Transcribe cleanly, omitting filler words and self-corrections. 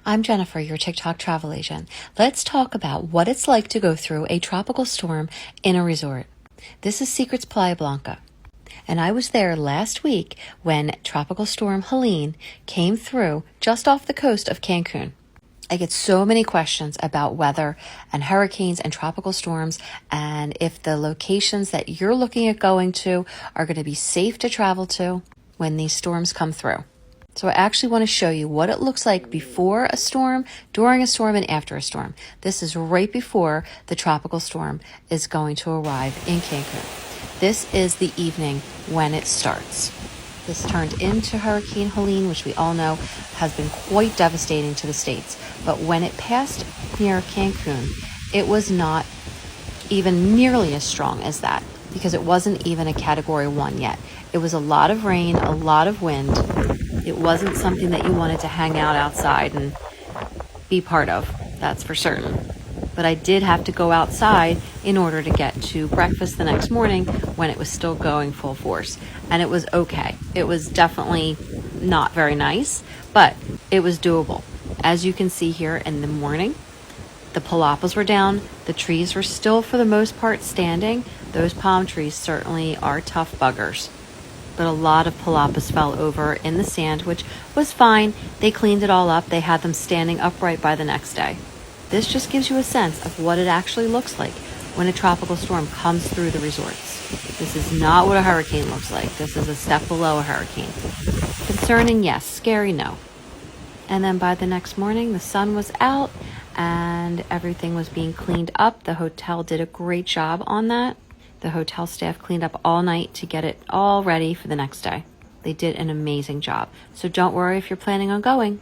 I'm Jennifer, your TikTok travel agent. Let's talk about what it's like to go through a tropical storm in a resort. This is Secrets Playa Blanca, and I was there last week when Tropical Storm Helene came through just off the coast of Cancun. I get so many questions about weather and hurricanes and tropical storms, and if the locations that you're looking at going to are going to be safe to travel to when these storms come through. So I actually want to show you what it looks like before a storm, during a storm, and after a storm. This is right before the tropical storm is going to arrive in Cancun. This is the evening when it starts. This turned into Hurricane Helene, which we all know has been quite devastating to the States. But when it passed near Cancun, it was not even nearly as strong as that because it wasn't even a Category 1 yet. It was a lot of rain, a lot of wind. It wasn't something that you wanted to hang out outside and be part of, that's for certain. But I did have to go outside in order to get to breakfast the next morning when it was still going full force. And it was okay. It was definitely not very nice, but it was doable. As you can see here in the morning, the palapas were down. The trees were still, for the most part, standing. Those palm trees certainly are tough buggers. But a lot of palapas fell over in the sand, which was fine. They cleaned it all up. They had them standing upright by the next day. This just gives you a sense of what it actually looks like when a tropical storm comes through the resorts. This is not what a hurricane looks like. This is a step below a hurricane. Concerning, yes. Scary, no. And then by the next morning, the sun was out and everything was being cleaned up. The hotel did a great job on that. The hotel staff cleaned up all night to get it all ready for the next day. They did an amazing job. So don't worry if you're planning on going.